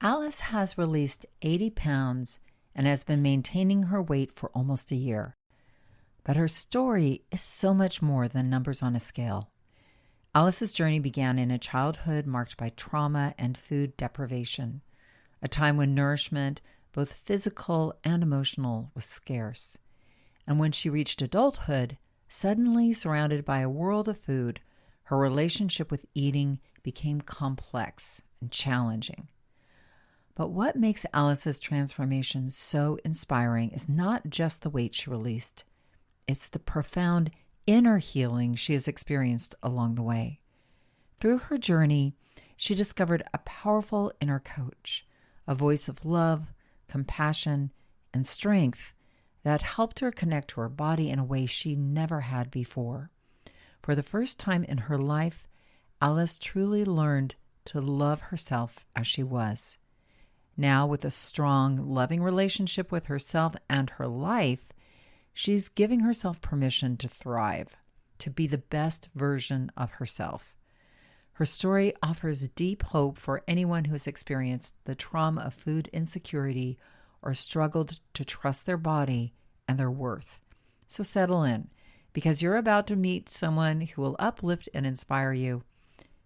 Alice has released 80 pounds and has been maintaining her weight for almost a year. But her story is so much more than numbers on a scale. Alice's journey began in a childhood marked by trauma and food deprivation, a time when nourishment, both physical and emotional, was scarce. And when she reached adulthood, suddenly surrounded by a world of food, her relationship with eating became complex and challenging. But what makes Alice's transformation so inspiring is not just the weight she released. It's the profound inner healing she has experienced along the way. Through her journey, she discovered a powerful inner coach, a voice of love, compassion, and strength that helped her connect to her body in a way she never had before. For the first time in her life, Alice truly learned to love herself as she was. Now, with a strong, loving relationship with herself and her life, she's giving herself permission to thrive, to be the best version of herself. Her story offers deep hope for anyone who has experienced the trauma of food insecurity or struggled to trust their body and their worth. So settle in, because you're about to meet someone who will uplift and inspire you.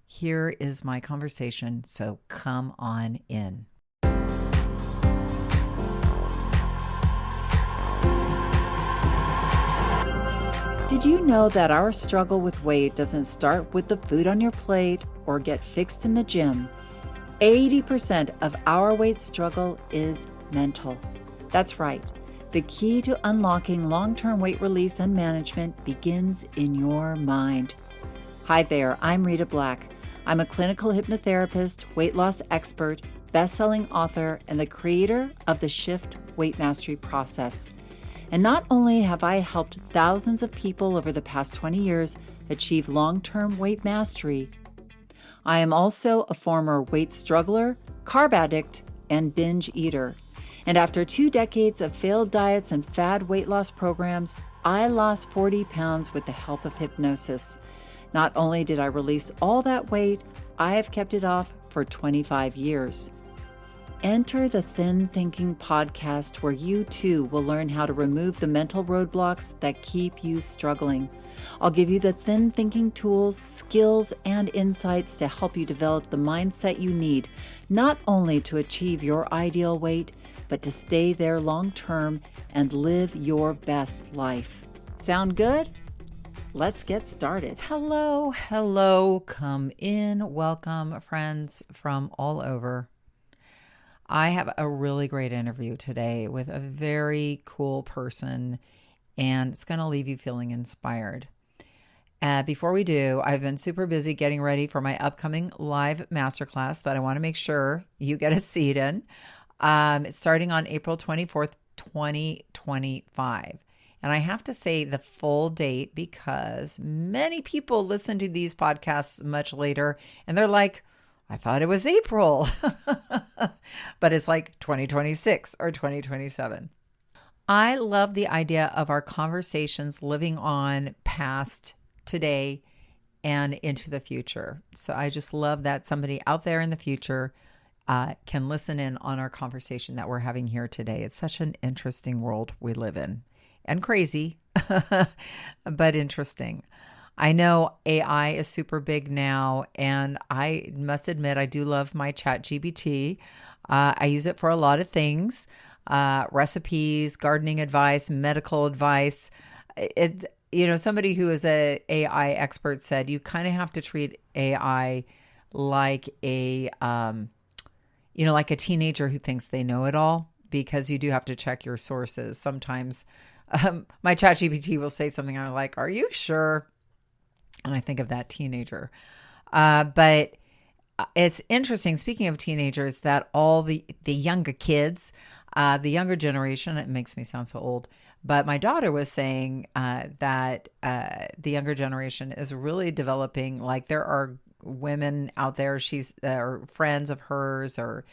Here is my conversation, so come on in. Did you know that our struggle with weight doesn't start with the food on your plate or get fixed in the gym? 80% of our weight struggle is mental. That's right. The key to unlocking long-term weight release and management begins in your mind. Hi there, I'm Rita Black. I'm a clinical hypnotherapist, weight loss expert, best-selling author, and the creator of the Shift Weight Mastery process. And not only have I helped thousands of people over the past 20 years achieve long-term weight mastery, I am also a former weight struggler, carb addict, and binge eater. And after 2 decades of failed diets and fad weight loss programs, I lost 40 pounds with the help of hypnosis. Not only did I release all that weight, I have kept it off for 25 years. Enter the Thin Thinking podcast, where you too will learn how to remove the mental roadblocks that keep you struggling. I'll give you the thin thinking tools, skills, and insights to help you develop the mindset you need, not only to achieve your ideal weight, but to stay there long term and live your best life. Sound good? Let's get started. Hello, come in. Welcome, friends from all over. I have a really great interview today with a very cool person, and it's going to leave you feeling inspired. Before we do, I've been super busy getting ready for my upcoming live masterclass that I want to make sure you get a seat in. It's starting on April 24th, 2025. And I have to say the full date because many people listen to these podcasts much later, and they're like, I thought it was April, but it's like 2026 or 2027. I love the idea of our conversations living on past today and into the future. So I just love that somebody out there in the future can listen in on our conversation that we're having here today. It's such an interesting world we live in, and crazy, but interesting. I know AI is super big now, and I must admit I do love my ChatGPT. I use it for a lot of things, recipes, gardening advice, medical advice. Somebody who is a AI expert said you kind of have to treat AI like like a teenager who thinks they know it all, because you do have to check your sources. Sometimes my ChatGPT will say something I'm like, "Are you sure?" And I think of that teenager. But it's interesting, speaking of teenagers, that all the younger kids, the younger generation, it makes me sound so old, but my daughter was saying that the younger generation is really developing, like there are women out there, or friends of hers or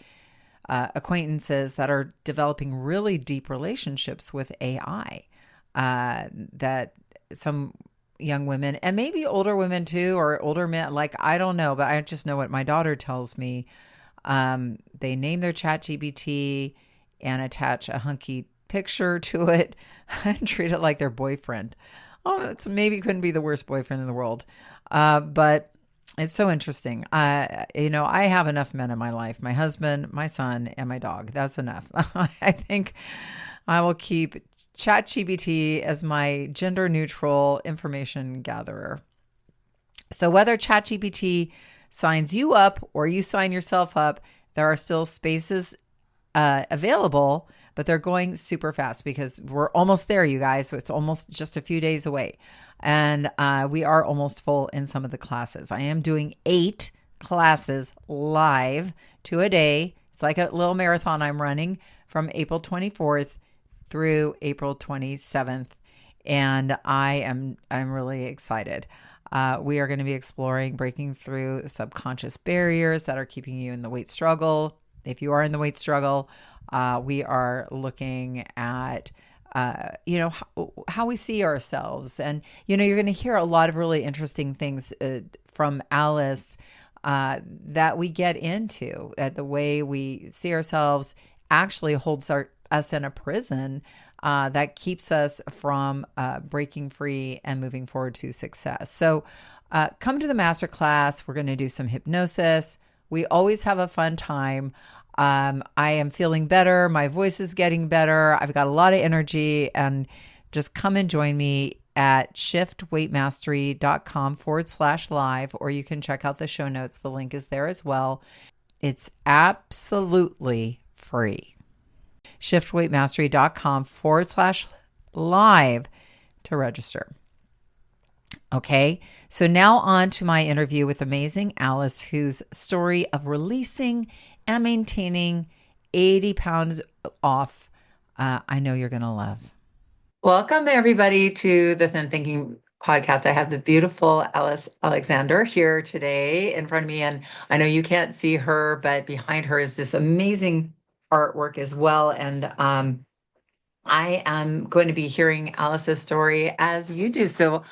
acquaintances that are developing really deep relationships with AI, that some young women, and maybe older women too, or older men, like, I don't know, but I just know what my daughter tells me, They name their chat GBT and attach a hunky picture to it and treat it like their boyfriend. Oh, it's maybe couldn't be the worst boyfriend in the world. But it's so interesting. I have enough men in my life, my husband, my son, and my dog. That's enough. I think I will keep ChatGPT as my gender neutral information gatherer. So whether ChatGPT signs you up or you sign yourself up, there are still spaces available, but they're going super fast because we're almost there, you guys. So it's almost just a few days away. And we are almost full in some of the classes. I am doing 8 classes live, 2 a day. It's like a little marathon I'm running from April 24th through April 27th. And I'm really excited. We are going to be exploring breaking through the subconscious barriers that are keeping you in the weight struggle. If you are in the weight struggle, we are looking at how we see ourselves. And, you're going to hear a lot of really interesting things from Alice that we get into, that the way we see ourselves actually holds us in a prison that keeps us from breaking free and moving forward to success. So come to the masterclass. We're going to do some hypnosis. We always have a fun time. I am feeling better. My voice is getting better. I've got a lot of energy, and just come and join me at shiftweightmastery.com/live, or you can check out the show notes. The link is there as well. It's absolutely free. shiftweightmastery.com/live to register. Okay, so now on to my interview with amazing Alice, whose story of releasing and maintaining 80 pounds off, I know you're going to love. Welcome, everybody, to the Thin Thinking podcast. I have the beautiful Alice Alexander here today in front of me, and I know you can't see her, but behind her is this amazing artwork as well. And I am going to be hearing Alice's story as you do. So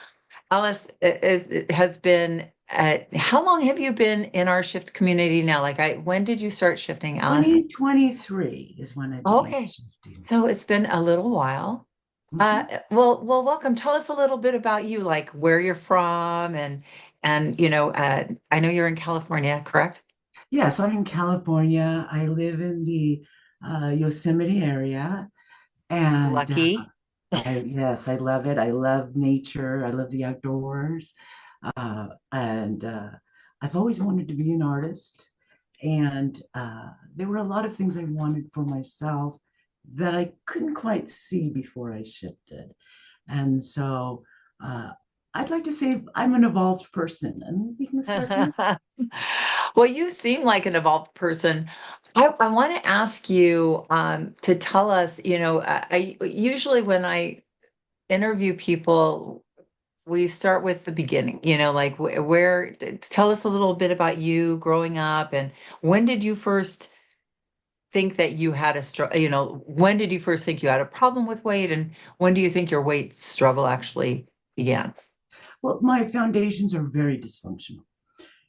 Alice it has been, how long have you been in our shift community now? When did you start shifting, Alice? 2023 is when I began Okay. shifting. So it's been a little while. Mhm. Well, welcome. Tell us a little bit about you, like where you're from, and I know you're in California, correct? Yes, I'm in California. I live in the Yosemite area, and Lucky. yes, I love it. I love nature. I love the outdoors, and I've always wanted to be an artist. And there were a lot of things I wanted for myself that I couldn't quite see before I shifted. And so uh, I'd like to say I'm an evolved person, and we can start there. Well, you seem like an evolved person. I want to ask you to tell us, I usually when I interview people, we start with the beginning, like tell us a little bit about you growing up, and when did you first think that you had when did you first think you had a problem with weight, and when do you think your weight struggle actually began? Well, my foundations are very dysfunctional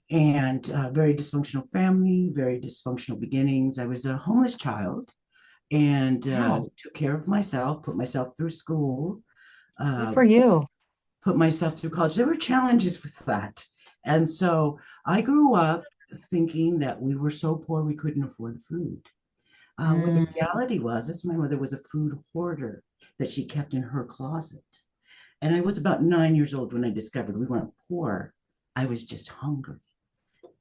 and very dysfunctional family, very dysfunctional beginnings. I was a homeless child and Wow, took care of myself, put myself through school, good uh, for you. put myself through college. There were challenges with that. And so I grew up thinking that we were so poor we couldn't afford food. What the Mm. reality was is my mother was a food hoarder that she kept in her closet. And I was about 9 years old when I discovered we weren't poor. I was just hungry.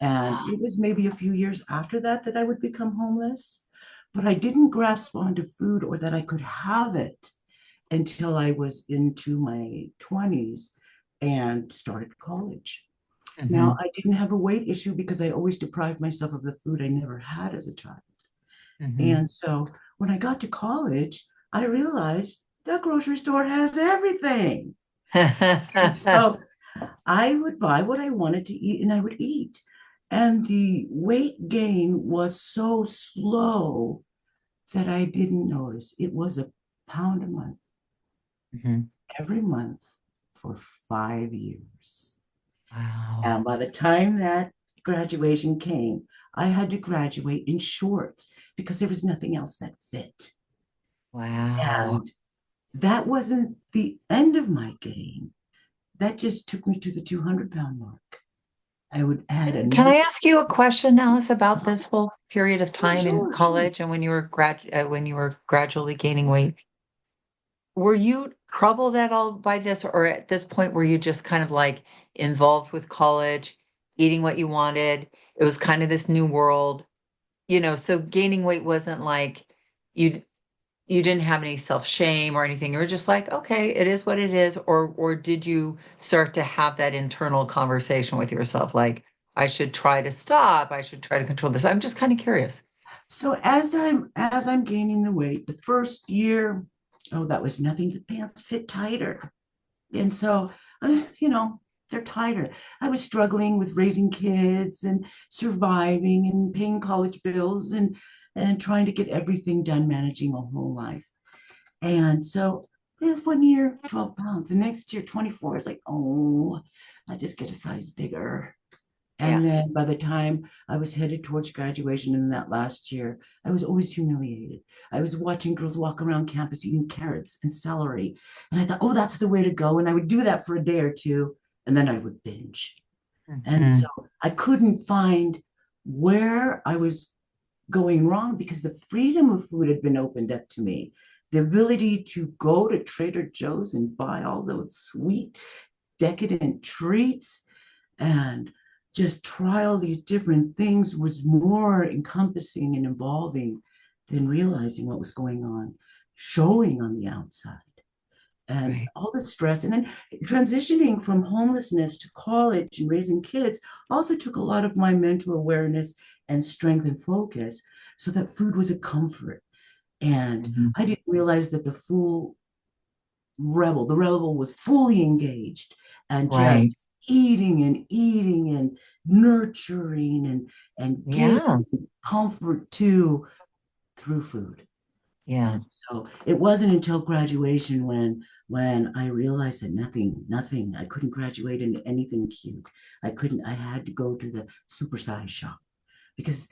And it was maybe a few years after that that I would become homeless. But I didn't grasp onto food or that I could have it until I was into my 20s and started college. Now, Mhm, I didn't have a weight issue because I always deprived myself of the food I never had as a child. mhm. And so when I got to college, I realized the grocery store has everything. And so I would buy what I wanted to eat and I would eat. And the weight gain was so slow that I didn't notice. It was a pound a month, Mhm. every month for 5 years. Wow. And by the time that graduation came, I had to graduate in shorts because there was nothing else that fit. Wow. And that wasn't the end of my game. That just took me to the 200-pound mark. I would add Can another. I ask you a question, Alice, about this whole period of Yeah, time in sure, sure. college and when you were gradually gaining weight? Were you troubled at all by this, or at this point were you just kind of like involved with college, eating what you wanted? It was kind of this new world, so gaining weight wasn't like you you didn't have any self-shame or anything. You were just like, okay, it is what it is. Or did you start to have that internal conversation with yourself, like, I should try to stop, I should try to control this? I'm just kind of curious. So as I'm gaining the weight, the first year, oh, that was nothing. The pants fit tighter. And so, they're tighter. I was struggling with raising kids and surviving and paying college bills and trying to get everything done, managing a whole life. And so, if one year, 12 pounds, the next year, 24, it's like, oh, I just get a size bigger. Yeah. And then by the time I was headed towards graduation in that last year, I was always humiliated. I was watching girls walk around campus eating carrots and celery. And I thought, oh, that's the way to go. And I would do that for a day or two, and then I would binge. And so Mhm. I couldn't find where I was going wrong because the freedom of food had been opened up to me. The ability to go to Trader Joe's and buy all those sweet, decadent treats and just try all these different things was more encompassing and involving than realizing what was going on, showing on the outside, and Right. all the stress. And then transitioning from homelessness to college and raising kids also took a lot of my mental awareness and strength and focus so that food was a comfort. And Mhm. I didn't realize that the rebel was fully engaged and just Right. eating and nurturing and giving Yeah. comfort to through food. Yeah. And so it wasn't until graduation when I realized that nothing, I couldn't graduate into anything cute. I had to go to the supersize shop because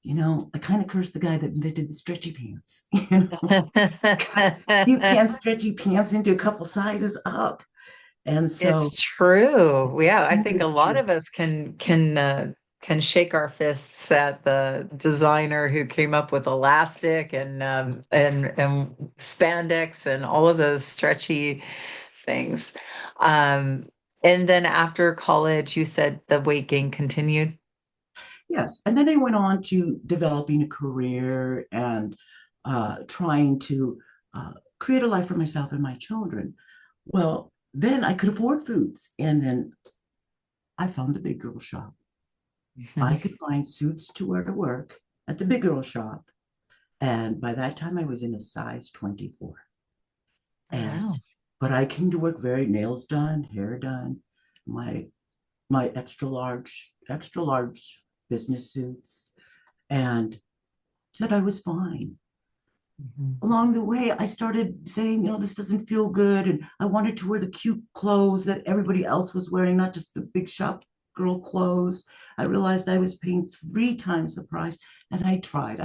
I kind of cursed the guy that invented the stretchy pants, because you can't stretchy pants into a couple sizes up. And so, It's true. Yeah, I think a lot nurture. of us can shake our fists at the designer who came up with elastic and spandex and all of those stretchy things. Um, and then after college, you said the weight gain continued. Yes. And then I went on to developing a career and trying to create a life for myself and my children. Well, then I could afford foods. And then I found the big girl shop. I Mhm. could find suits to wear to work at the big girl shop. And by that time, I was in a size 24. Oh, And wow. but I came to work very nails done, hair done, my my extra large business suits, and said I was fine. Mhm. Along the way, I started saying, this doesn't feel good. And I wanted to wear the cute clothes that everybody else was wearing, not just the big shop girl clothes. I realized I was paying 3 times the price. And I tried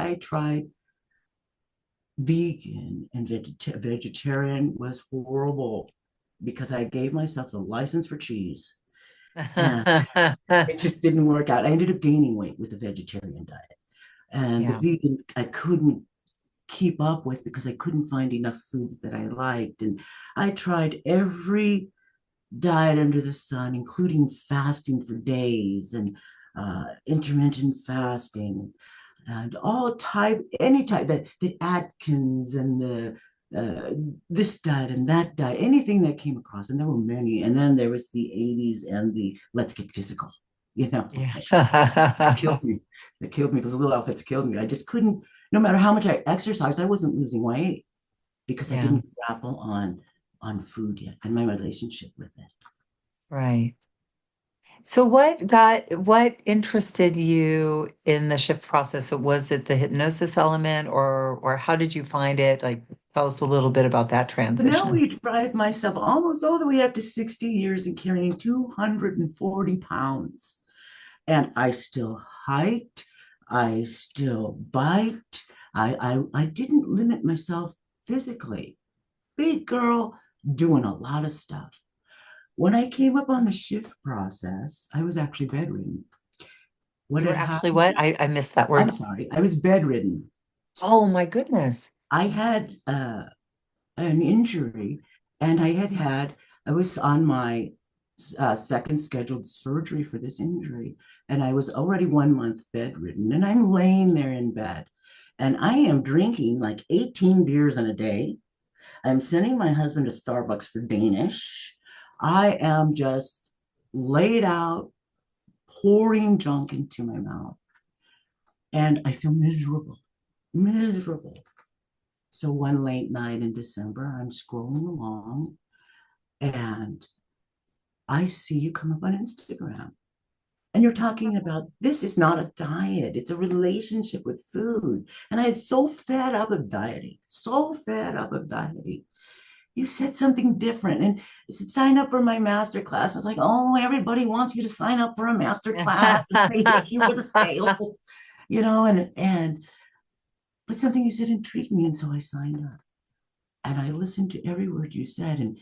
vegan and vegetarian was horrible because I gave myself the license for cheese. And it just didn't work out. I ended up gaining weight with the vegetarian diet. And the Yeah. vegan, I couldn't keep up with because I couldn't find enough foods that I liked. And I tried every diet under the sun, including fasting for days and intermittent fasting and any type, the Atkins and the this diet and that diet, anything that came across. And there were many. And then there was the 80s and the let's get physical, you know. It Yeah. killed me. It killed me. Those little outfits killed me. I just couldn't, no matter how much I exercised, I wasn't losing weight because I Yeah. didn't grapple on food yet and my relationship with it. Right. So what interested you in the shift process? So was it the hypnosis element or how did you find it? Like, tell us a little bit about that But now transition. we drive myself almost all the way up to 60 years and carrying 240 pounds. And I still hiked. I still biked. I didn't limit myself physically. Big girl doing a lot of stuff. When I came up on the shift process, I was actually bedridden. What You were had actually happened? what? I missed that I'm word. sorry, I was bedridden. Oh my goodness. I had an injury, and I was on my second scheduled surgery for this injury, and I was already 1 month bedridden, and I'm laying there in bed, and I am drinking like 18 beers in a day. I'm sending my husband to Starbucks for Danish. I am just laid out, pouring junk into my mouth, and I feel miserable, miserable. So one late night in December, I'm scrolling along and I see you come up on Instagram. And you're talking about this is not a diet, it's a relationship with food. And I was so fed up of dieting, so fed up of dieting. You said something different and I said, sign up for my master class. I was like, oh, everybody wants you to sign up for a master class and they hit you with a sale, and but something you said intrigued me. And so I signed up. And I listened to every word you said. And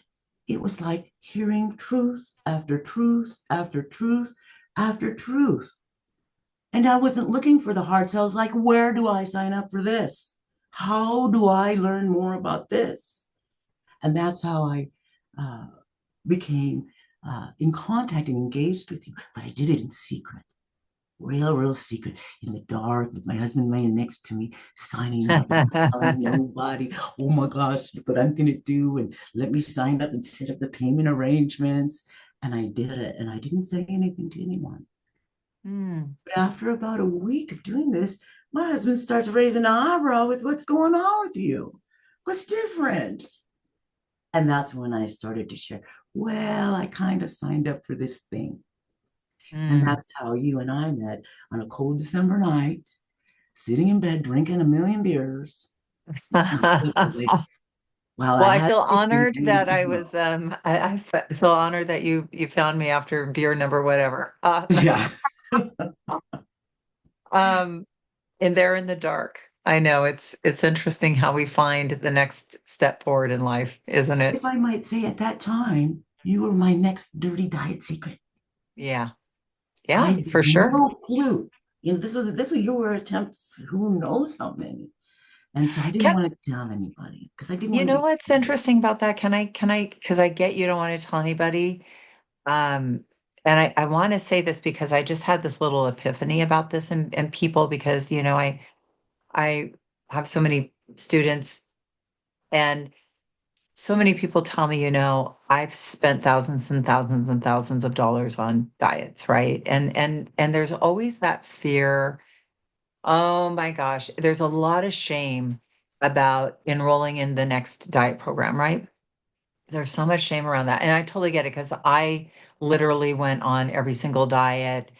it was like hearing truth after truth after truth after truth. And I wasn't looking for the heart. So I was like, where do I sign up for this? How do I learn more about this? And that's how I uh, became in contact and engaged with you. But I did it in secret, real secret, in the dark, with my husband laying next to me, signing up, and telling nobody, oh my gosh, look what I'm going to do. And let me sign up and set up the payment arrangements. And I did it. And I didn't say anything to anyone. Hmm. But after about a week of doing this, my husband starts raising an eyebrow with what's going on with you? What's different? And that's when I started to share, well, I kind of signed up for this thing. And Hmm. that's how you and I met on a cold December night, sitting in bed, drinking a million beers. And literally, while I Well, I had feel to do honored that I was feel honored that you found me after beer number whatever. yeah. Um and there in the dark. I know it's interesting how we find the next step forward in life, isn't it? If I might say at that time, you were my next dirty diet secret. Yeah. I Yeah, had for sure. no clue. This was your attempt, who knows how many. And so I didn't Can want to tell anybody because I didn't you want to know be what's interesting about that? Can I, because I get you don't want to tell anybody. Um, and I want to say this because I just had this little epiphany about this and people because, I have so many students and so many people tell me, I've spent thousands and thousands and thousands of dollars on diets, right? And there's always that fear. Oh my gosh, there's a lot of shame about enrolling in the next diet program, right? There's so much shame around that. And I totally get it because I literally went on every single diet.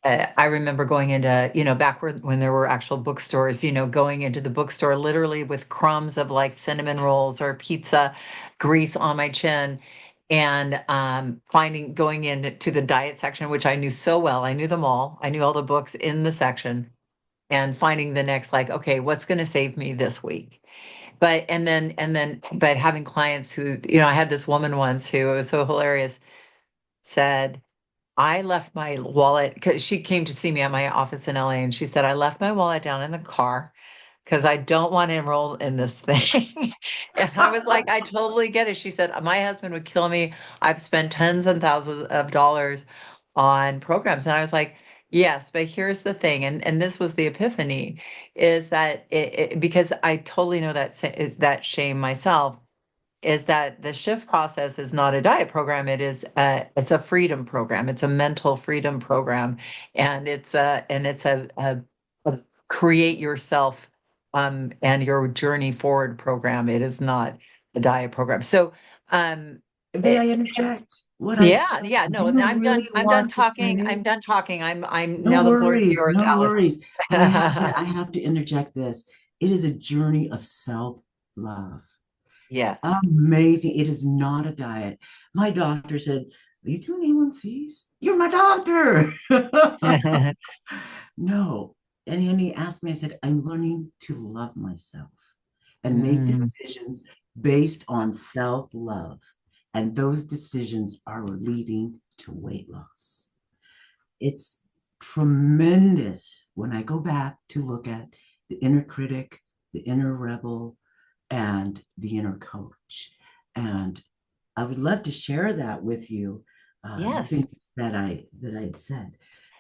I remember going into, back when there were actual bookstores, going into the bookstore literally with crumbs of like cinnamon rolls or pizza grease on my chin and going into the diet section, which I knew so well. I knew them all. I knew all the books in the section and finding the next, like, okay, what's going to save me this week? But having clients who, I had this woman once who was so hilarious, said, I left my wallet because she came to see me at my office in LA and she said, I left my wallet down in the car because I don't want to enroll in this thing. And I was like, I totally get it. She said, my husband would kill me. I've spent tens and thousands of dollars on programs. And I was like, yes, but here's the thing. And this was the epiphany is that because I totally know is that shame myself is that the shift process is not a diet program. It's a freedom program. It's a mental freedom program, and a create yourself and your journey forward program. It is not a diet program. So, um, May it, I interject? yeah, yeah. Do No, you I'm done. really I'm done want to talking. I'm say? done talking. I'm No now the floor is worries, yours, no Alice. worries. But I have to interject this. It is a journey of self-love. Yes. Amazing. It is not a diet. My doctor said, Are you doing A1Cs? You're my doctor. No. And he asked me, I said, I'm learning to love myself and make Mm, decisions based on self love. And those decisions are leading to weight loss. It's tremendous when I go back to look at the inner critic, the inner rebel, and the inner coach. And I would love to share that with you, the things yes. that I had said.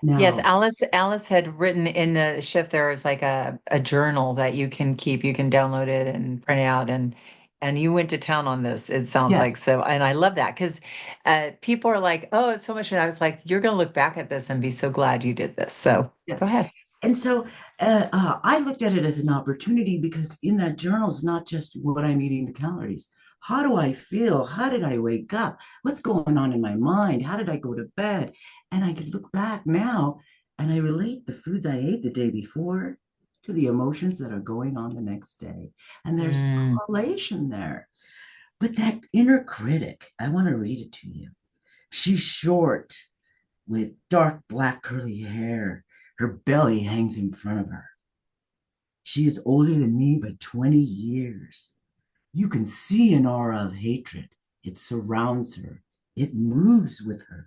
Yes, Now, Alice had written in the shift there is like a journal that you can keep. You can download it and print out and you went to town on this, it sounds like. yes, So, and I love that because people are like, oh, it's so much. And I was like, you're gonna look back at this and be so glad you did this. So go yes. ahead. And so I looked at it as an opportunity because in that journal is not just what I'm eating, the calories. How do I feel? How did I wake up? What's going on in my mind? How did I go to bed? And I could look back now and I relate the foods I ate the day before to the emotions that are going on the next day. And there's Mm, correlation there. But that inner critic, I want to read it to you. She's short with dark black curly hair. Her belly hangs in front of her. She is older than me by 20 years. You can see an aura of hatred. It surrounds her, it moves with her.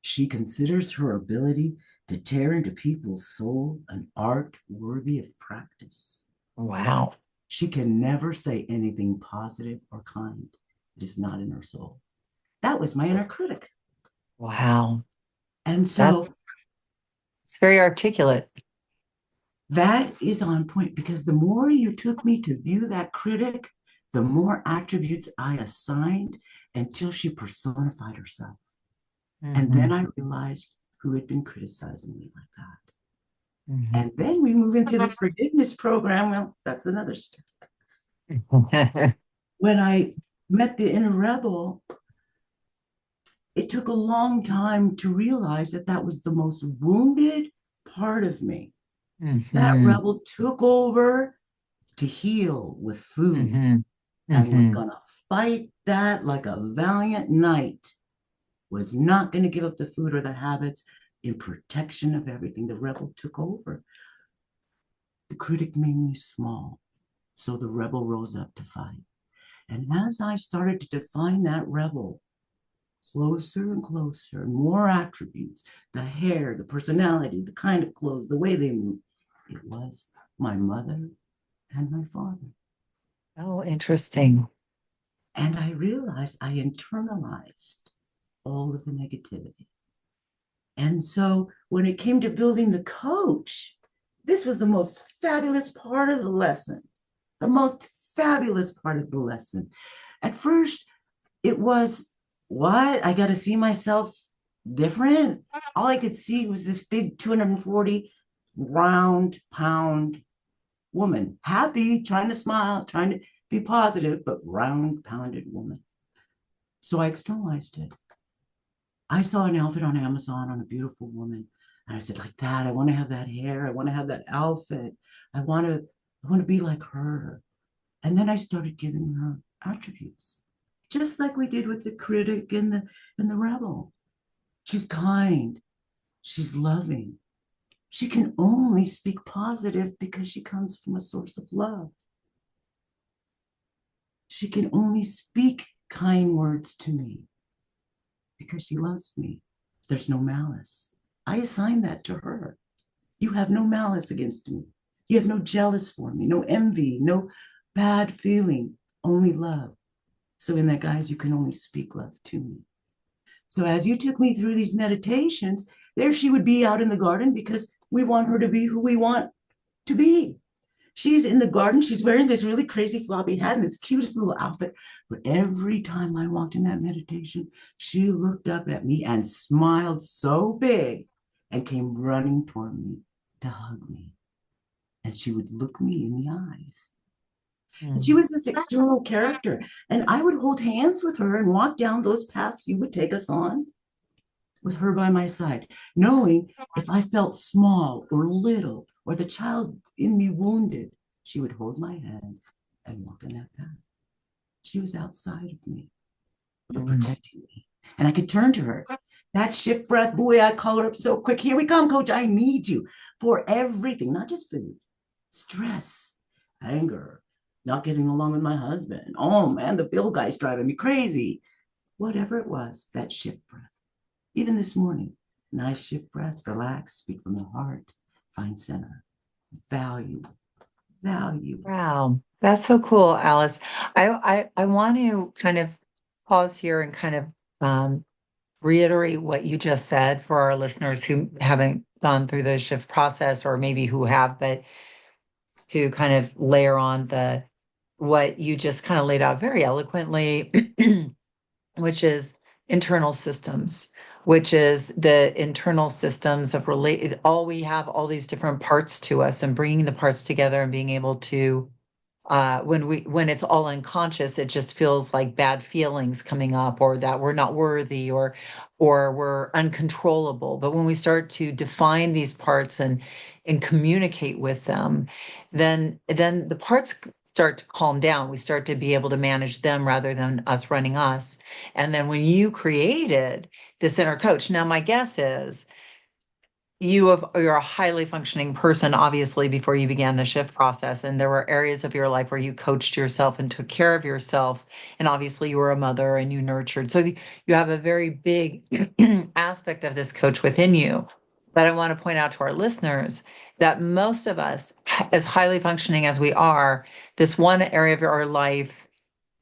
She considers her ability to tear into people's soul an art worthy of practice. wow. She can never say anything positive or kind. It is not in her soul. That was my inner critic. Wow. And so That's it's very articulate. that is on point because the more you took me to view that critic, the more attributes I assigned until she personified herself. And Hmm. then I realized who had been criticizing me like that. Hmm. And then we move into this forgiveness program. Well, that's another step. When I met the inner rebel, it took a long time to realize that that was the most wounded part of me. That Hmm. rebel took over to heal with food Hmm. and was Hmm. going to fight that like a valiant knight, was not going to give up the food or the habits in protection of everything. The rebel took over. The critic made me small. So the rebel rose up to fight. And as I started to define that rebel closer and closer, more attributes, the hair, the personality, the kind of clothes, the way they move, it was my mother and my father. Oh, interesting. And I realized I internalized all of the negativity. And so when it came to building the coach, this was the most fabulous part of the lesson. The most fabulous part of the lesson. At first, it was what? I got to see myself different. All I could see was this big 240 round pound woman, happy, trying to smile, trying to be positive, but round pounded woman. So I externalized it. I saw an outfit on Amazon on a beautiful woman. And I said, like that, I want to have that hair. I want to have that outfit. I want to be like her. And then I started giving her attributes, just like we did with the critic and the rebel. She's kind. She's loving. She can only speak positive because she comes from a source of love. She can only speak kind words to me because she loves me. There's no malice. I assign that to her. You have no malice against me. You have no jealous for me, no envy, no bad feeling, only love. So, in that, guys, you can only speak love to me. So, as you took me through these meditations, there she would be out in the garden because we want her to be who we want to be. She's in the garden. She's wearing this really crazy floppy hat and this cutest little outfit. But every time I walked in that meditation, she looked up at me and smiled so big and came running toward me to hug me. And she would look me in the eyes. And she Mm. was this external character. And I would hold hands with her and walk down those paths you would take us on with her by my side, knowing if I felt small or little or the child in me wounded, she would hold my hand and walk in that path. She was outside of me, but Mm. protecting me. And I could turn to her. That shift breath, boy, I call her up so quick. Here we come, coach. I need you for everything, not just food, stress, anger, not getting along with my husband. Oh man, the bill guy's driving me crazy. Whatever it was, that shift breath. Even this morning, nice shift breath, relax, speak from the heart, find center, value, value. Wow, that's so cool, Alice. I want to kind of pause here and kind of reiterate what you just said for our listeners who haven't gone through the shift process or maybe who have, but to kind of layer on the what you just kind of laid out very eloquently, which is internal systems, which is the internal systems of relate all we have all these different parts to us and bringing the parts together and being able to when it's all unconscious, it just feels like bad feelings coming up or that we're not worthy or we're uncontrollable. But when we start to define these parts and communicate with them, then the parts start to calm down. We start to be able to manage them rather than us running us. And then when you created this inner coach, now my guess is you're a highly functioning person, obviously, before you began the shift process. And there were areas of your life where you coached yourself and took care of yourself. And obviously, you were a mother and you nurtured. So you have a very big aspect of this coach within you. But I want to point out to our listeners that most of us, as highly functioning as we are, this one area of our life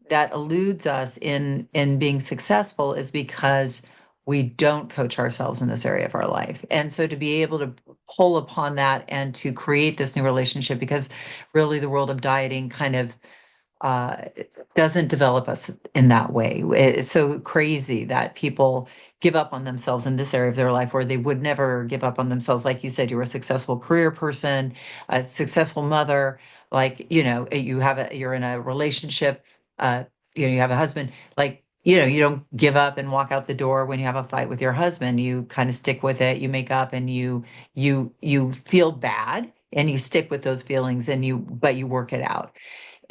that eludes us in being successful is because we don't coach ourselves in this area of our life. And so to be able to pull upon that and to create this new relationship, because really the world of dieting kind of uh, doesn't develop us in that way. It's so crazy that people give up on themselves in this area of their life where they would never give up on themselves. Like you said, you're a successful career person, a successful mother, like, you're in a relationship, uh, you have a husband, like, you don't give up and walk out the door when you have a fight with your husband. You kind of stick with it, you make up and you feel bad and you stick with those feelings but you work it out.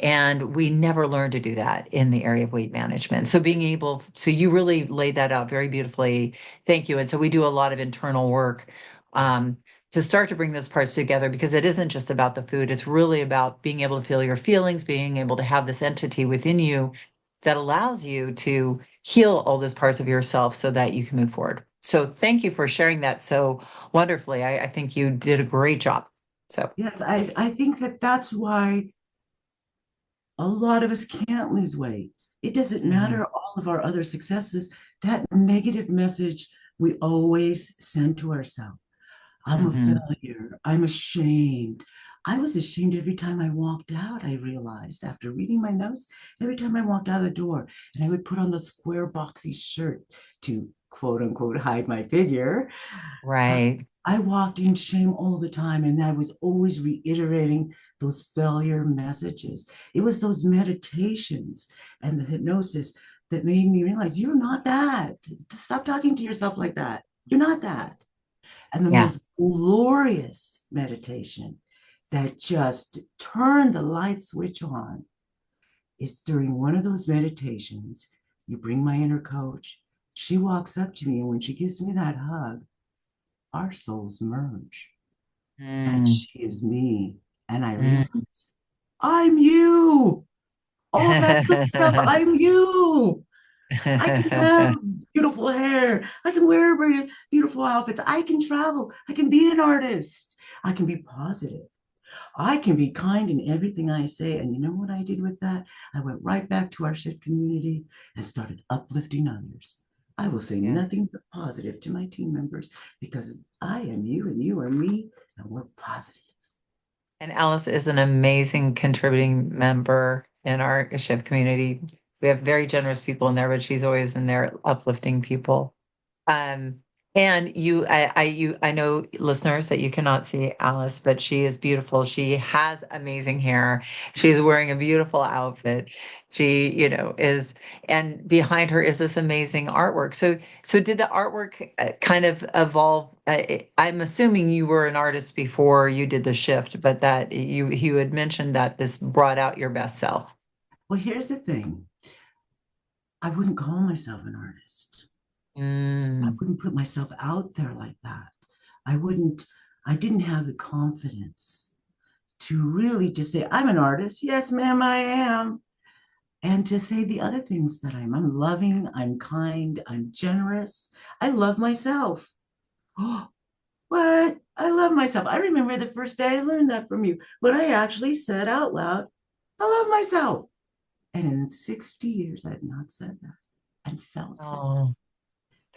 And we never learn to do that in the area of weight management. So you really laid that out very beautifully. Thank you. And so we do a lot of internal work um, to start to bring those parts together because it isn't just about the food. It's really about being able to feel your feelings, being able to have this entity within you that allows you to heal all those parts of yourself so that you can move forward. So thank you for sharing that so wonderfully. I think you did a great job. So. Yes, I think that that's why a lot of us can't lose weight. It doesn't Mhm. matter all of our other successes. That negative message we always send to ourselves. I'm a Mhm. failure. I'm ashamed. I was ashamed every time I walked out, I realized after reading my notes, every time I walked out the door, and I would put on the square boxy shirt to quote unquote hide my figure. uh, Right. I walked in shame all the time, and I was always reiterating those failure messages. It was those meditations and the hypnosis that made me realize you're not that. Stop talking to yourself like that. You're not that. And the Yeah. most glorious meditation that just turned the light switch on is during one of those meditations. You bring my inner coach. She walks up to me, and when she gives me that hug, our souls merge. And Mm. she is me. And I Mm. realize I'm you. All that good stuff, I'm you. I can have beautiful hair. I can wear beautiful outfits. I can travel. I can be an artist. I can be positive. I can be kind in everything I say. And you know what I did with that? I went right back to our shift community and started uplifting others. I will say Yes. nothing but positive to my team members because I am you and you are me and we're positive. And Alice is an amazing contributing member in our shift community. We have very generous people in there, but she's always in there uplifting people. Um, and I know listeners that you cannot see Alice, but she is beautiful. She has amazing hair. She's wearing a beautiful outfit. She, and behind her is this amazing artwork. So did the artwork kind of evolve? I'm assuming you were an artist before you did the shift, but that you had mentioned that this brought out your best self. Well, here's the thing. I wouldn't call myself an artist. I Mm. wouldn't put myself out there like that. I wouldn't, I didn't have the confidence to really just say, I'm an artist. Yes, ma'am, I am. And to say the other things that I'm loving, I'm kind, I'm generous. I love myself. Oh, what? I love myself. I remember the first day I learned that from you when I actually said out loud, I love myself. And in 60 years, I've not said that and felt it. Oh,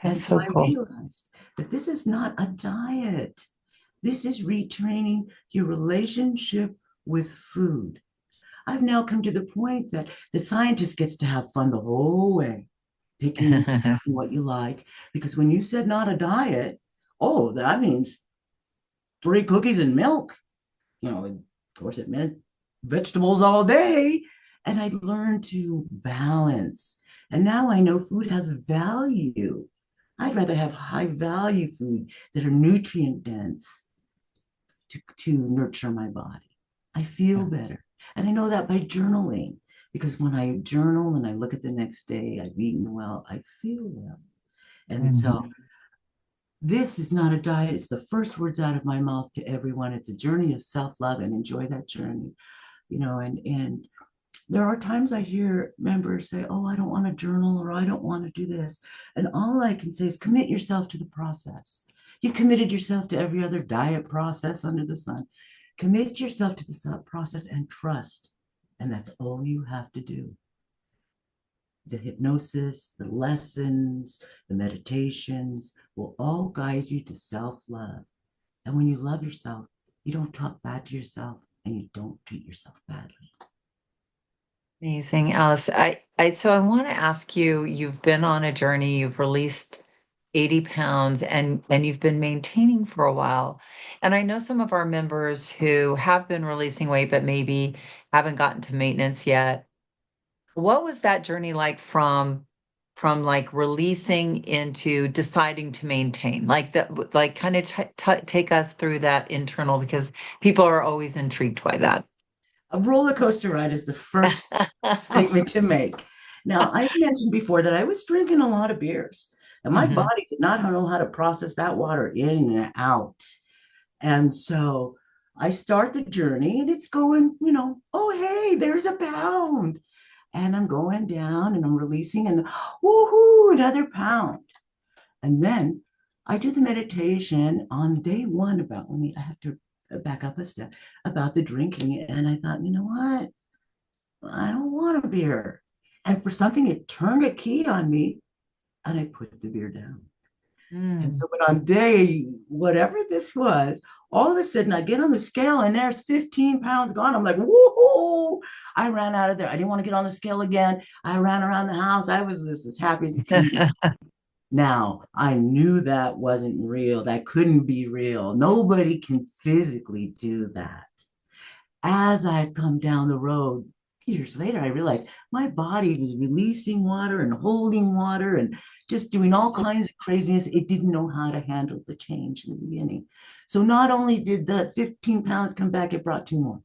that's And so so I cool. realized that this is not a diet. This is retraining your relationship with food. I've now come to the point that the scientist gets to have fun the whole way, picking and choosing what you like. Because when you said not a diet, oh, that means 3 cookies and milk. Of course, it meant vegetables all day. And I learned to balance. And now I know food has value. I'd rather have high value food that are nutrient dense to nurture my body. I feel Yeah. better. And I know that by journaling, because when I journal and I look at the next day, I've eaten well, I feel well. And so Mhm. this is not a diet. It's the first words out of my mouth to everyone. It's a journey of self-love, and enjoy that journey. And there are times I hear members say, oh, I don't want to journal, or I don't want to do this. And all I can say is commit yourself to the process. You've committed yourself to every other diet process under the sun. Commit yourself to the process and trust. And that's all you have to do. The hypnosis, the lessons, the meditations will all guide you to self-love. And when you love yourself, you don't talk bad to yourself and you don't treat yourself badly. Amazing, Alice. So I want to ask you, you've been on a journey, you've released 80 pounds and you've been maintaining for a while. And I know some of our members who have been releasing weight, but maybe haven't gotten to maintenance yet. What was that journey like from like releasing into deciding to maintain? Like that, like kind of take us through that internal because people are always intrigued by that. A roller coaster ride is the first statement to make. Now, I mentioned before that I was drinking a lot of beers, and my Hmm. body did not know how to process that water in and out. And so I start the journey, and it's going, oh, hey, there's a pound. And I'm going down and I'm releasing, and woohoo, another pound. And then I do the meditation on day one about, I have to back up a step, about the drinking. And I thought, you know what? I don't want a beer. And for something, it turned a key on me and I put the beer down. And Mm. so, but on day, whatever this was, all of a sudden I get on the scale and there's 15 pounds gone. I'm like, woohoo! I ran out of there. I didn't want to get on the scale again. I ran around the house. I was this as happy as can be. Now, I knew that wasn't real. That couldn't be real. Nobody can physically do that. As I've come down the road, years later, I realized my body was releasing water and holding water and just doing all kinds of craziness. It didn't know how to handle the change in the beginning. So not only did the 15 pounds come back, it brought 2 more.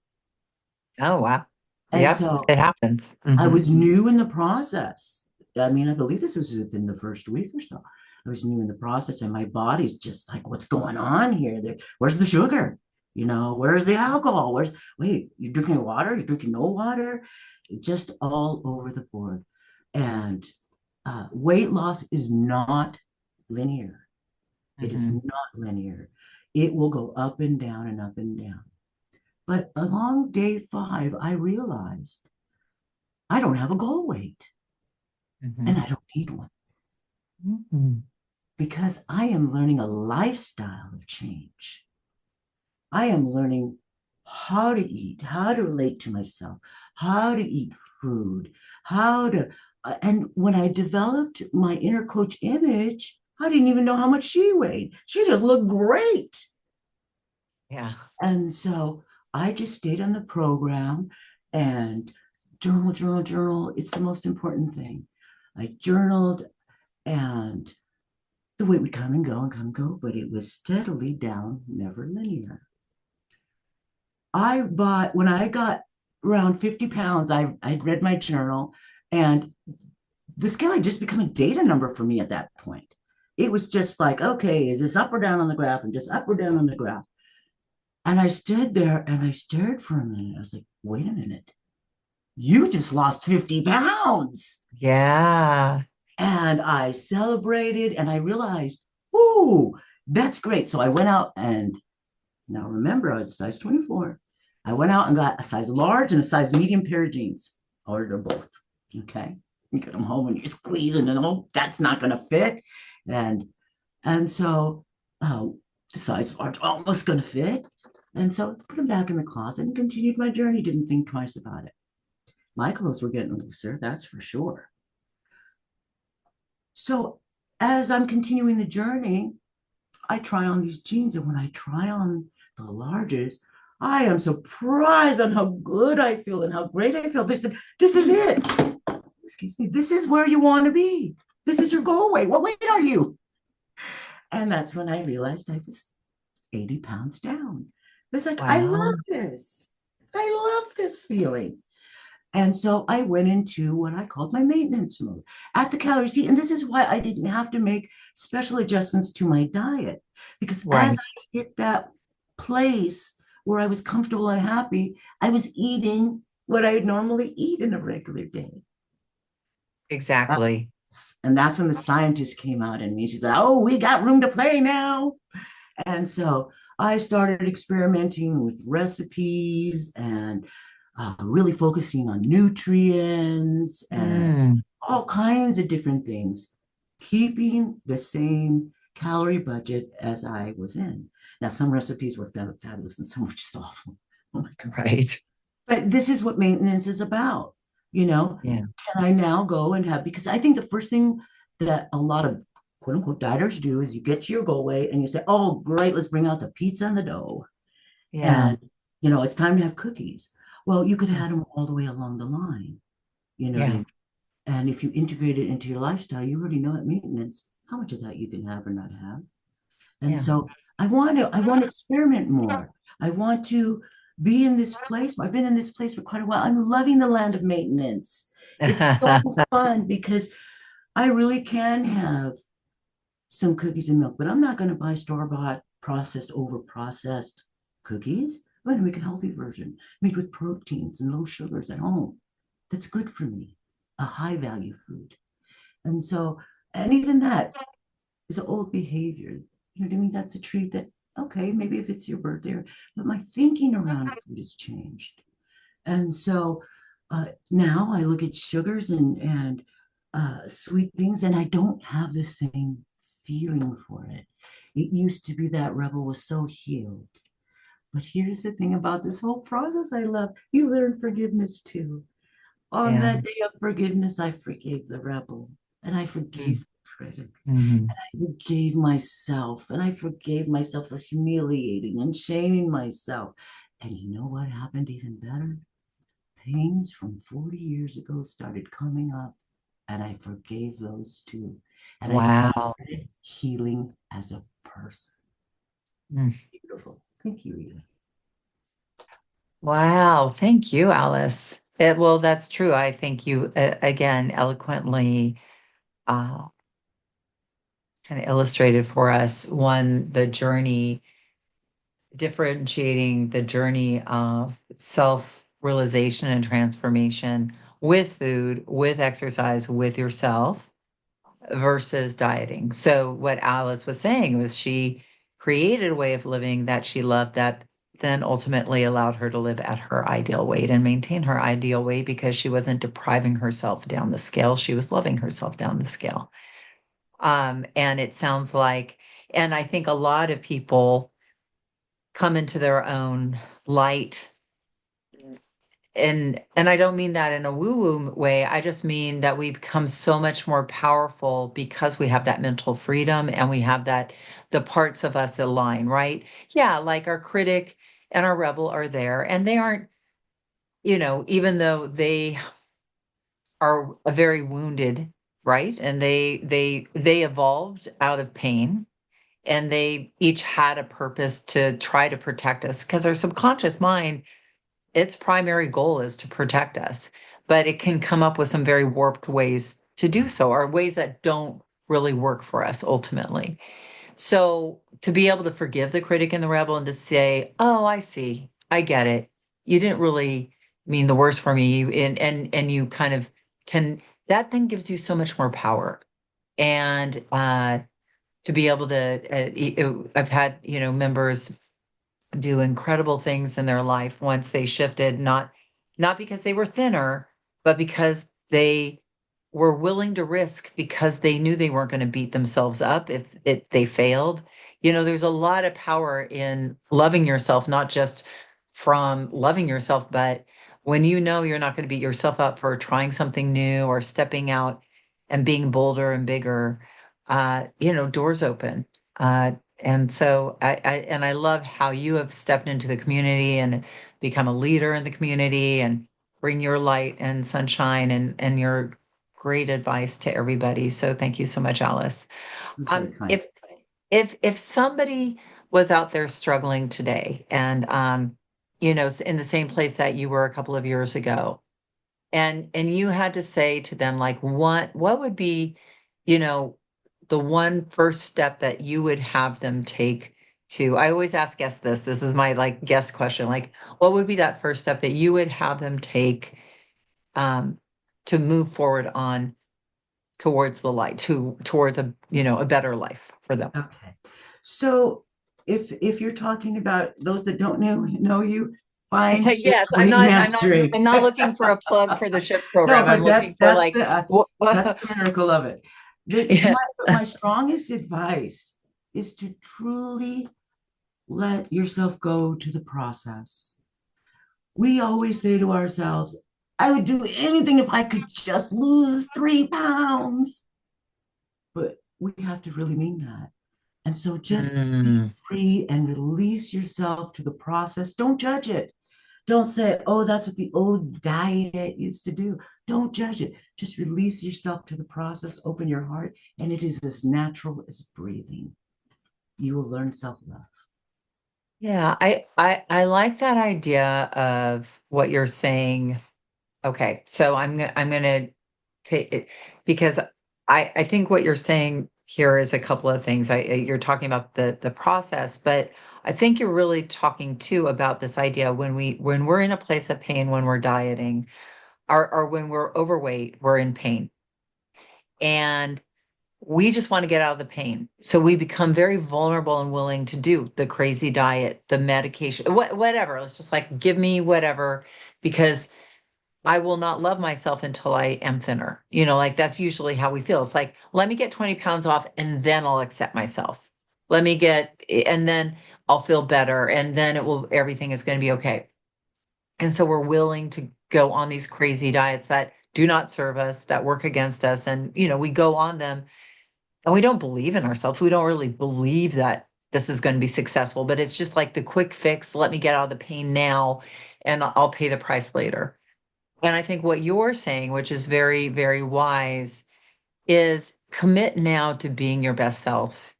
Oh, wow. And Yep, so it happens. I Hmm. was new in the process. I mean, I believe this was within the first week or so. I was new in the process, and my body's just like, what's going on here? Where's the sugar? Where's the alcohol? Wait, you're drinking water? You're drinking no water? Just all over the board. And weight loss is not linear. It is Hmm. not linear. It will go up and down and up and down. But along day 5, I realized I don't have a goal weight. And Hmm. I don't need one Hmm. because I am learning a lifestyle of change. I am learning how to eat, how to relate to myself, how to eat food, and when I developed my inner coach image, I didn't even know how much she weighed. She just looked great. Yeah. And so I just stayed on the program and journal, journal, journal. It's the most important thing. I journaled, and the weight would come and go and come and go, but it was steadily down, never linear. When I got around 50 pounds, I'd read my journal, and the scale had just become a data number for me at that point. it was just like, okay, is this up or down on the graph? And just up or down on the graph. And I stood there and I stared for a minute. I was like, wait a minute. You just lost 50 pounds. Yeah. And I celebrated and I realized, ooh, that's great. So I went out and now remember, I was a size 24. I went out and got a size large and a size medium pair of jeans. I ordered them both. Okay. You get them home and you're squeezing and oh, that's not going to fit. And so the size large almost going to fit. And so I put them back in the closet and continued my journey. Didn't think twice about it. My clothes were getting looser, that's for sure. So as I'm continuing the journey, I try on these jeans. And when I try on the larges, I am surprised on how good I feel and how great I feel. This is it. Excuse me. This is where you want to be. This is your goal weight. What weight are you? And that's when I realized I was 80 pounds down. It's like, I Wow. love this. I love this feeling. And so I went into what I called my maintenance mode at the calorie. See, and this is why I didn't have to make special adjustments to my diet because as Right. I hit that place where I was comfortable and happy, I was eating what I would normally eat in a regular day. Uh, Exactly. And that's when the scientist came out in me. She said, oh, we got room to play now. And so I started experimenting with recipes and really focusing on nutrients and Mm, all kinds of different things, keeping the same calorie budget as I was in. Now, some recipes were fabulous and some were just awful. Oh my God. right. But this is what maintenance is about. You know, Yeah. can I now go and have, because I think the first thing that a lot of quote unquote dieters do is you get to your goal weight and you say, oh, great, let's bring out the pizza and the dough. Yeah. And, it's time to have cookies. Well, you could have had them all the way along the line. You know what I Yeah. mean? And if you integrate it into your lifestyle, you already know at maintenance how much of that you can have or not have. And Yeah. so I want to experiment more. I want to be in this place. I've been in this place for quite a while. I'm loving the land of maintenance. It's so fun because I really can have some cookies and milk, but I'm not going to buy store-bought, processed, over-processed cookies. I'm going to make a healthy version made with proteins and low sugars at home. That's good for me, a high-value food. And so, and even that is an old behavior. You know what I mean? That's a treat that, okay, maybe if it's your birthday, but my thinking around food has changed. And so now I look at sugars and sweet things, and I don't have the same feeling for it. It used to be that rebel was so healed. But here's the thing about this whole process I love. You learn forgiveness too. On Yeah. that day of forgiveness, I forgave the rebel and I forgave Mm, the critic. mhm. I forgave myself and I forgave myself for humiliating and shaming myself. And you know what happened even better? Pains from 40 years ago started coming up, and I forgave those too. And I Wow. started healing as a person. Mm. Beautiful. Thank you, Rita. Wow. Thank you, Alice. Well, that's true. I think you, again, eloquently uh, kind of illustrated for us one, the journey, differentiating the journey of self realization and transformation with food, with exercise, with yourself versus dieting. So, what Alice was saying was she created a way of living that she loved that then ultimately allowed her to live at her ideal weight and maintain her ideal weight because she wasn't depriving herself down the scale. She was loving herself down the scale. And it sounds like, and I think a lot of people come into their own light, and I don't mean that in a woo-woo way. I just mean that we become so much more powerful because we have that mental freedom and we have that the parts of us align, right? Yeah, like our critic and our rebel are there, and they aren't, even though they are very wounded, right? And they evolved out of pain, and they each had a purpose to try to protect us because our subconscious mind, its primary goal is to protect us, but it can come up with some very warped ways to do so, or ways that don't really work for us ultimately. So to be able to forgive the critic and the rebel and to say, "Oh, I see. I get it. You didn't really mean the worst for me." And you kind of can, that then gives you so much more power. And to be able to, I've had, members do incredible things in their life once they shifted, not because they were thinner, but because they were willing to risk, because they knew they weren't going to beat themselves up if they failed. There's a lot of power in loving yourself, not just from loving yourself, but when you know you're not going to beat yourself up for trying something new or stepping out and being bolder and bigger, doors open. And so I love how you have stepped into the community and become a leader in the community and bring your light and sunshine and your great advice to everybody. So thank you so much, Alice. That's very kind. If somebody was out there struggling today and in the same place that you were a couple of years ago, and you had to say to them, like, what would be, you know, the one first step that you would have them take to, I always ask guests this is my like guest question, like, what would be that first step that you would have them take um to move forward on towards the light, towards a better life for them? Okay. So if you're talking about those that don't know you, find Yes, Shift Lead Mastery. I'm not looking for a plug for the shift No, program. I'm but looking for like, that's the miracle of it. yeah. My strongest advice is to truly let yourself go to the process. We always say to ourselves, I would do anything if I could just lose 3 pounds. But we have to really mean that. And so just be Mm, free and release yourself to the process. Don't judge it. Don't say, oh, that's what the old diet used to do. Don't judge it. Just release yourself to the process, open your heart, and it is as natural as breathing. You will learn self-love. yeah, I like that idea of what you're saying. Okay, so I'm gonna take it because I think what you're saying here is a couple of things. You're talking about the process, but I think you're really talking too about this idea when we're in a place of pain, when we're dieting, or when we're overweight, we're in pain. And we just want to get out of the pain. So we become very vulnerable and willing to do the crazy diet, the medication, whatever. It's just like, give me whatever, because I will not love myself until I am thinner. Like that's usually how we feel. It's like, let me get 20 pounds off and then I'll accept myself. And then I'll feel better. And then everything is going to be okay. And so we're willing to go on these crazy diets that do not serve us, that work against us. And, we go on them and we don't believe in ourselves. We don't really believe that this is going to be successful, but it's just like the quick fix. Let me get out of the pain now and I'll pay the price later. And I think what you're saying, which is very, very wise, is commit now to being your best self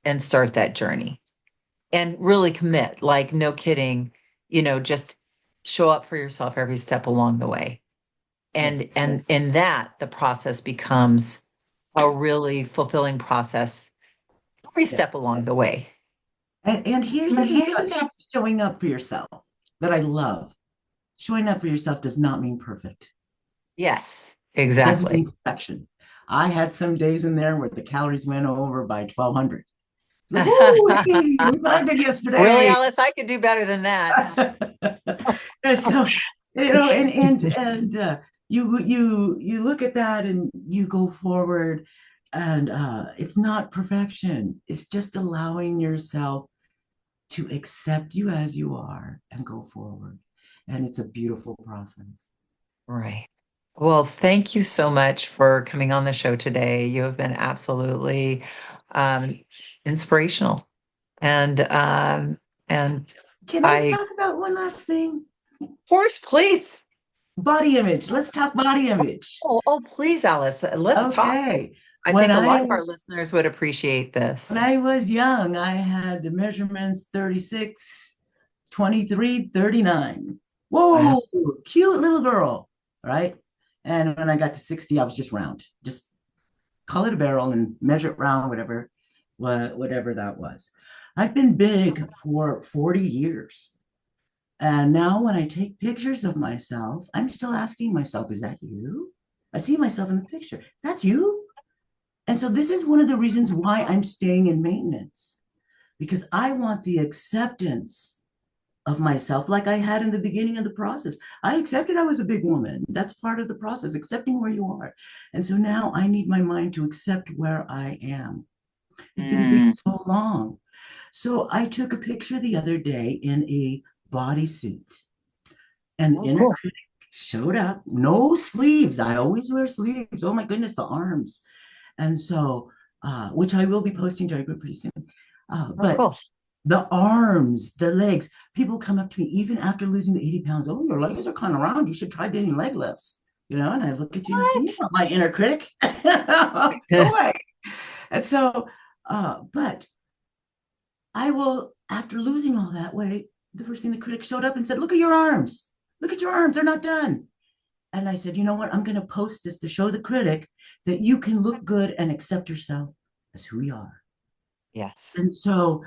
and start that journey and really commit, like, no kidding, just show up for yourself every step along the way. And, Yes. and in that, the process becomes a really fulfilling process every Yes. step along the way. And here's the thing about showing up for yourself that I love. Showing up for yourself does not mean perfect. Yes, It doesn't exactly. mean perfection. I had some days in there where the calories went over by 1,200. Like, woo, look what I did Really, yesterday. Alice, I could do better than that. And so, you look at that and you go forward, and it's not perfection. It's just allowing yourself to accept you as you are and go forward. And it's a beautiful process. Right. Well, thank you so much for coming on the show today. You have been absolutely um, inspirational, and and Can I I, talk about one last thing? of course, please. Body image. Let's talk body image. Oh, please, Alice, let's talk. Okay. I When think a lot I of our listeners would appreciate when this. I was young, I had the measurements 36, 23, 39. Wow. Whoa, cute little girl, right? And when I got to 60, I was just round, just call it a barrel and measure it round, whatever that was. I've been big for 40 years. And now when I take pictures of myself, I'm still asking myself, is that you? I see myself in the picture. That's you? And so this is one of the reasons why I'm staying in maintenance, because I want the acceptance of myself like I had in the beginning of the process. I accepted I was a big woman. That's part of the process, accepting where you are. And so now I need my mind to accept where I am. I've been big Mm. so long. So I took a picture the other day in a bodysuit, and the Oh, inner cool. critic showed up. No sleeves. I always wear sleeves. Oh my goodness, the arms. And so, which I will be posting to our group pretty soon. Oh, But cool. the arms, the legs, people come up to me even after losing the 80 pounds. Oh, your legs are kind of round. You should try doing leg lifts. And I look at you and say, you're What? not my inner critic. Go away. And so, but I will, after losing all that weight, the first thing the critic showed up and said, look at your arms. Look at your arms. They're not done. And I said, you know what? I'm going to post this to show the critic that you can look good and accept yourself as who you are. Yes. And so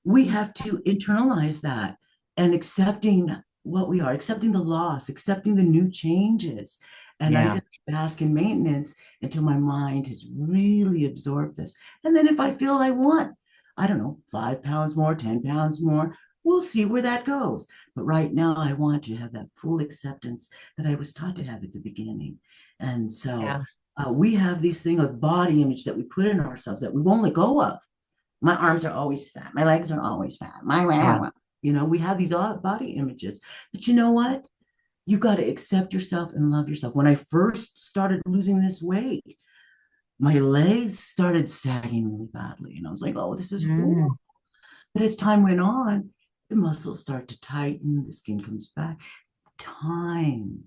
we have to internalize that and accepting what we are, accepting the loss, accepting the new changes. And I'm Yeah. going to bask in maintenance until my mind has really absorbed this. And then if I feel I want, I don't know, 5 pounds more, 10 pounds more, we'll see where that goes. But right now, I want to have that full acceptance that I was taught to have at the beginning. And so Yeah. we have these thing of body image that we put in ourselves that we won't let go of. My arms are always fat. My legs are always fat. Yeah. We have these body images. But you know what? You got to accept yourself and love yourself. When I first started losing this weight, my legs started sagging really badly. And I was like, oh, this is horrible. Mm. But as time went on, the muscles start to tighten, the skin comes back. Time,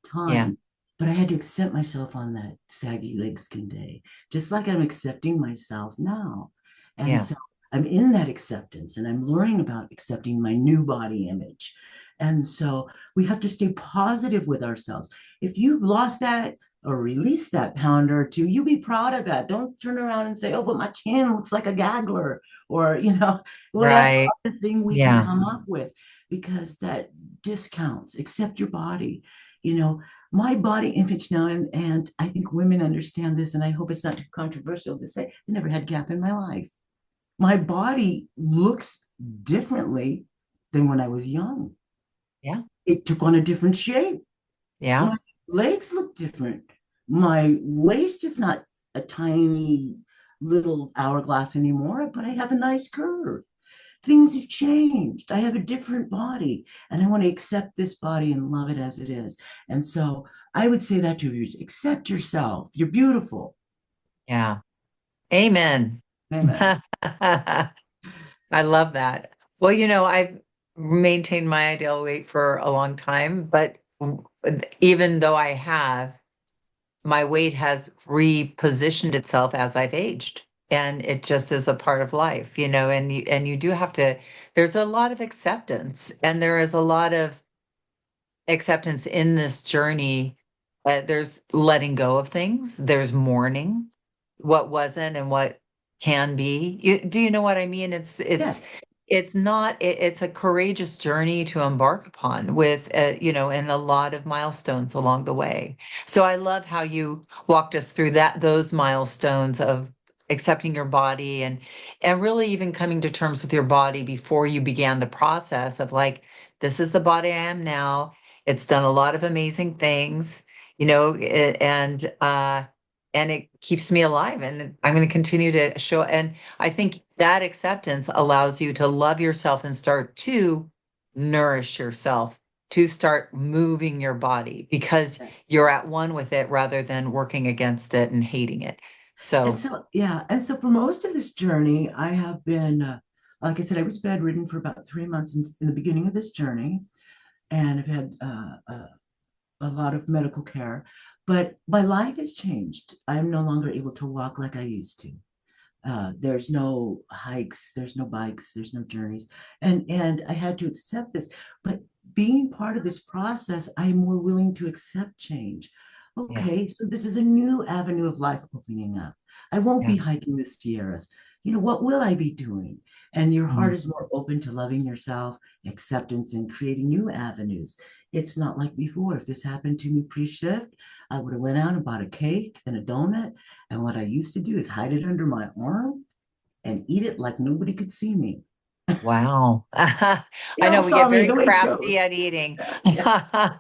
Yeah. time. But I had to accept myself on that saggy leg skin day, just like I'm accepting myself now. And Yeah. so I'm in that acceptance and I'm learning about accepting my new body image. And so we have to stay positive with ourselves. If you've lost that or released that pound or two, you be proud of that. Don't turn around and say, oh, but my chin looks like a gaggler, or, whatever Right. other thing we can Yeah. come up with, because that discounts. Accept your body. You know, my body image now, and I think women understand this, and I hope it's not too controversial to say, I never had gap in my life. My body looks differently than when I was young. Yeah. It took on a different shape. Yeah. My legs look different. My waist is not a tiny little hourglass anymore, but I have a nice curve. Things have changed. I have a different body, and I want to accept this body and love it as it is. And so I would say that to you: accept yourself. You're beautiful. Yeah. Amen. Amen. I love that. Well, I've maintained my ideal weight for a long time, but even though I have, my weight has repositioned itself as I've aged. And it just is a part of life, and you do have to, there's a lot of acceptance, and there is a lot of acceptance in this journey. There's letting go of things, there's mourning what wasn't and what can be. Do you know what I mean? Yes. It's not it's a courageous journey to embark upon with and a lot of milestones along the way. So I love how you walked us through those milestones of accepting your body, and really even coming to terms with your body before you began the process of, like, this is the body I am now. It's done a lot of amazing things, and it keeps me alive, and I'm going to continue to show. And I think that acceptance allows you to love yourself and start to nourish yourself, to start moving your body because you're at one with it rather than working against it and hating it. And So, so, yeah. And so for most of this journey, I have been, like I said, I was bedridden for about 3 months in the beginning of this journey, and I've had a lot of medical care. But my life has changed. I'm no longer able to walk like I used to. There's no hikes, there's no bikes, there's no journeys, and I had to accept this. But being part of this process, I'm more willing to accept change. Yeah. okay, so this is a new avenue of life opening up. I won't Yeah. be hiking the Sierras. What will I be doing? And your heart Mm. is more open to loving yourself, acceptance, and creating new avenues. It's not like before. If this happened to me pre-shift, I would have went out and bought a cake and a donut. And what I used to do is hide it under my arm and eat it like nobody could see me. Wow. I They all know we saw get me very the way it showed. crafty at eating. Yeah.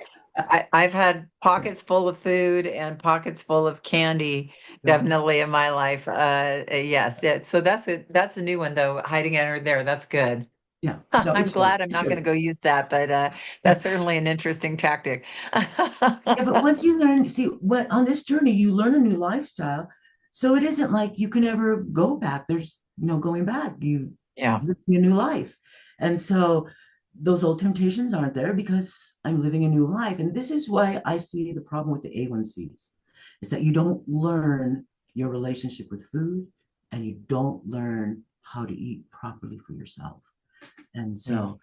I've had pockets full of food and pockets full of candy, Yeah. definitely in my life. Yes. Yeah. So that's a new one though, hiding under there. That's good. Yeah. No, I'm it showed. glad I'm It not going to showed. go use that, but that's certainly an interesting tactic. Yeah, but once you learn, see, what on this journey, you learn a new lifestyle. So it isn't like you can ever go back. There's no going back. You Yeah. live a new life. And so those old temptations aren't there because I'm living a new life. And this is why I see the problem with the A1Cs is that you don't learn your relationship with food and you don't learn how to eat properly for yourself. And Mm. so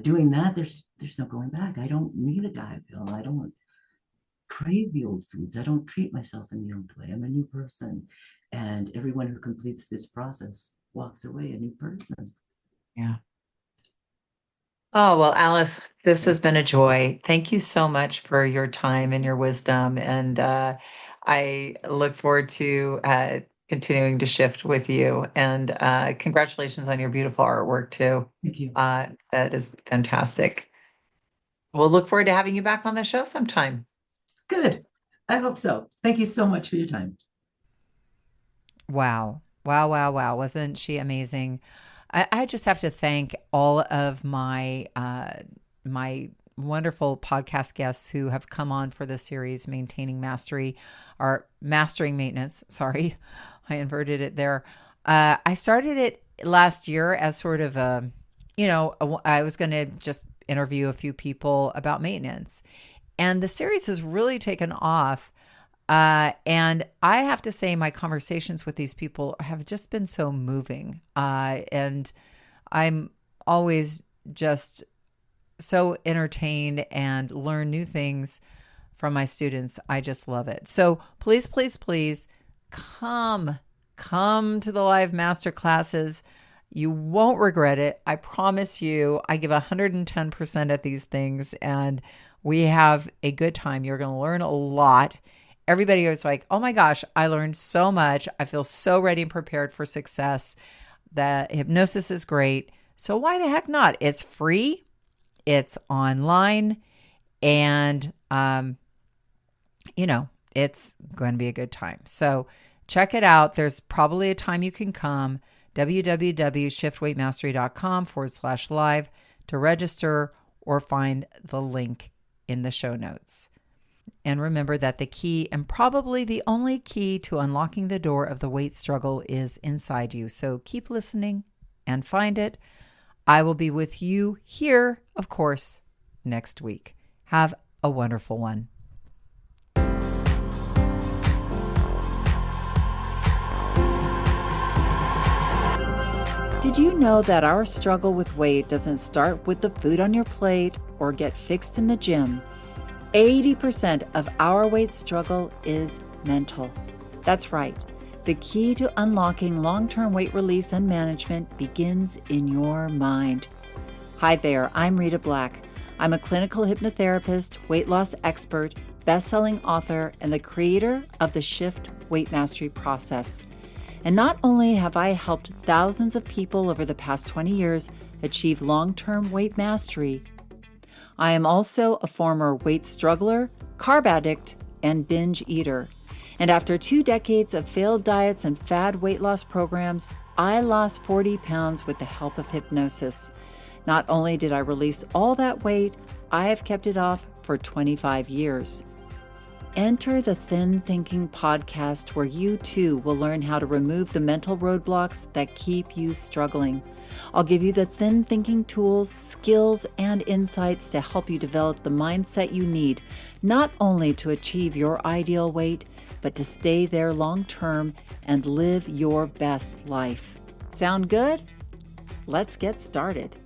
doing that, there's no going back. I don't need a diet pill. I don't crave the old foods. I don't treat myself in the old way. I'm a new person. And everyone who completes this process walks away a new person. Yeah. Oh, well, Alice, this has been a joy. Thank you so much for your time and your wisdom. And I look forward to continuing to shift with you. And congratulations on your beautiful artwork, too. Thank you. That is fantastic. We'll look forward to having you back on the show sometime. Good. I hope so. Thank you so much for your time. Wow. Wow, wow, wow. Wasn't she amazing? I just have to thank all of my wonderful podcast guests who have come on for this series, Maintaining Mastery, or Mastering Maintenance. Sorry, I inverted it there. I started it last year as sort of I was going to just interview a few people about maintenance. And the series has really taken off. And I have to say, my conversations with these people have just been so moving. And I'm always just so entertained and learn new things from my students. I just love it. So please, please, please come to the live master classes. You won't regret it. I promise you. I give 110% at these things, and we have a good time. You're going to learn a lot. Everybody was like, oh my gosh, I learned so much. I feel so ready and prepared for success. The hypnosis is great. So why the heck not? It's free. It's online. And, it's going to be a good time. So check it out. There's probably a time you can come. www.shiftweightmastery.com/live to register or find the link in the show notes. And remember that the key, and probably the only key to unlocking the door of the weight struggle, is inside you. So keep listening and find it. I will be with you here, of course, next week. Have a wonderful one. Did you know that our struggle with weight doesn't start with the food on your plate or get fixed in the gym? 80% of our weight struggle is mental. That's right. The key to unlocking long-term weight release and management begins in your mind. Hi there, I'm Rita Black. I'm a clinical hypnotherapist, weight loss expert, best-selling author, and the creator of the Shift Weight Mastery process. And not only have I helped thousands of people over the past 20 years achieve long-term weight mastery, I am also a former weight struggler, carb addict, and binge eater. And after 2 decades of failed diets and fad weight loss programs, I lost 40 pounds with the help of hypnosis. Not only did I release all that weight, I have kept it off for 25 years. Enter the Thin Thinking podcast, where you too will learn how to remove the mental roadblocks that keep you struggling. I'll give you the thin thinking tools, skills, and insights to help you develop the mindset you need, not only to achieve your ideal weight, but to stay there long term and live your best life. Sound good? Let's get started.